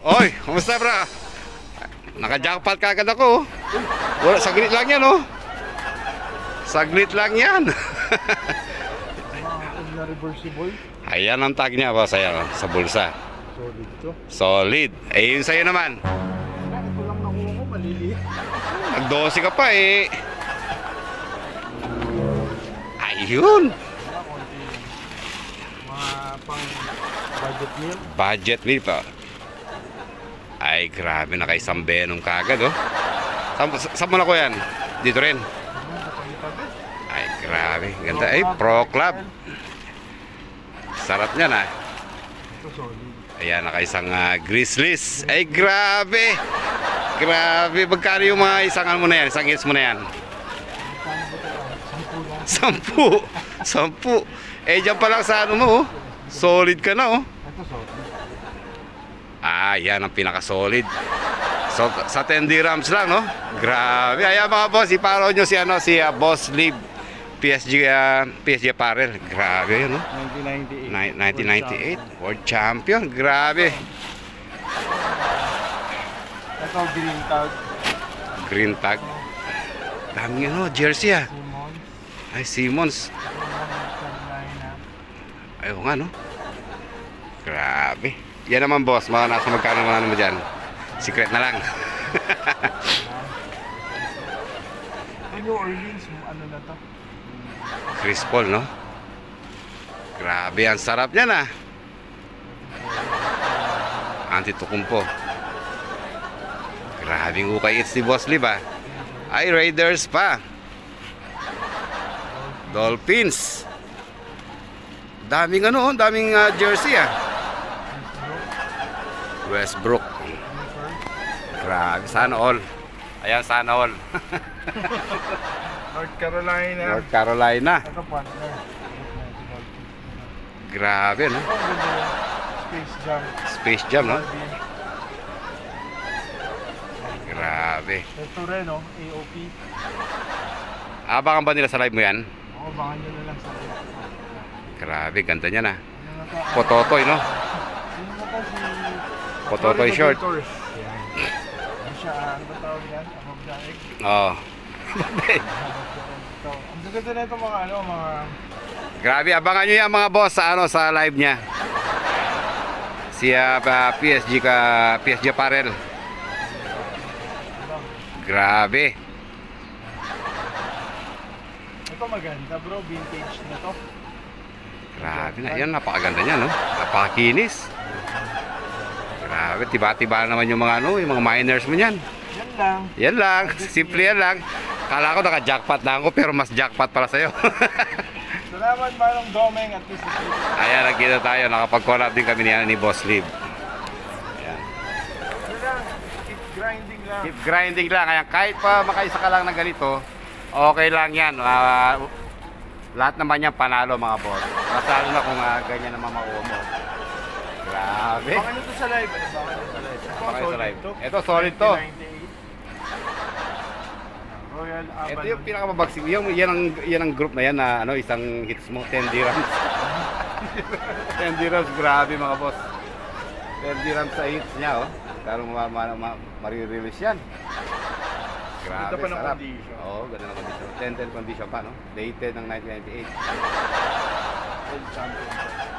Oy, kumusta bra? Naka-jackpot kagad ako. Wala, saglit lang yan oh. Saglit lang yan. Na reversible. Ayan ang tag niya boss, ayan sa bulsa. Solid to. Solid. Eh, yun sa'yo naman. Ito lang nakuha ko, maliliit. Nag-12 ka pa eh. Ayun. Wala, konti lang. Mga pang budget meal. Budget meal pa. Ay, grabe. Naka-isang benong kagad oh. Saan mo na ko yan? Dito rin. Ay, grabe. Ganda. Ay, Pro Club. Sarap niyan ah. Ito solid. Ayan, naka-isang Grizzlies. Ay, grabe. Grabe. Magkano yung mga isang ano mo na yan? Isang hits mo na yan? Magkano ba ito? 10 lang. 10. 10. Eh, dyan pa lang sa ano mo oh. Solid ka na oh. Ito solid. Ah, yan ang pinaka-solid. So, sa 10 dirhams lang, no? Grabe. Ayan mga boss, iparaw nyo si, ano, si Boss Liv PSG Apparel. Grabe yun, no? 1998. World Champion. Grabe. Ito green tag. Green tag. Daming ano, jersey ah. Simon. Ay, Simmons. Carolina. Ayaw nga, no? Grabe. Yan naman boss, mga nasa magkano naman mo dyan. Secret na lang. New Orleans, ano na to? Chris Paul, no? Grabe, ang sarap niyan ah. Antetokounmpo. Grabe yung ukay it's si Boss Liv ah. Ay, Raiders pa. Dolphins. Daming ano, daming jersey ah. Westbrook. Grabe, sana all. Ayan, sana all. North Carolina. North Carolina. Ito partner. Grabe, no? Ito ang ganda yan. Space Jam. Space Jam, no? Grabe. Ito rin, no? AOP. Abangan ba nila sa live mo yan? Oo, bangan nyo na lang sa akin. Grabe, ganda niya na. Ano na to? Pototoy, no? Sino na to si... Pototoy short. Yan. Ano siya, ano ba tawag yan? Above the egg? Oo. Ito. Ang gaganda na ito mga ano, mga... Grabe, abangan nyo yan mga boss sa, ano, sa live niya. Si PSG Apparel. Grabe. Ito maganda bro, vintage na to. Grabe na. Yan, napakaganda niya, no? Napakakinis. Grabe, tiba-tiba naman yung mga ano, yung mga miners mo niyan. Yan lang. Yan lang, simple yan lang. Kala ko naka-jackpot na ako pero mas jackpot pala sa'yo. Salamat Manong Domeng at least. Ayan, nagkita tayo. Nakapag-collab din kami ni Boss Liv. Ayan. Yan lang, keep grinding lang. Keep grinding lang. Ayan, kahit pa makaisa ka lang ng ganito, okay lang yan. Lahat naman yan panalo mga boss. Masalo na kung ganyan naman makuha mo. Grabe. Baka nyo to sa live. Baka nyo sa live. Ito, Baka sa live. to. Ito, solid to. 1998. Royal Avalon. Ito yung pinakamabagsik. Yan ang group na yan na ano, isang hits mo, 10 dirhams. 10 dirhams, grabe mga boss. 10 dirhams sa hits niya, oh. Pero marirelease yan. Grabe, Ganda pa ng sarap. condition. Oo, ganda ng condition. 10-10 condition pa, no? Dated ng 1998. World Champion.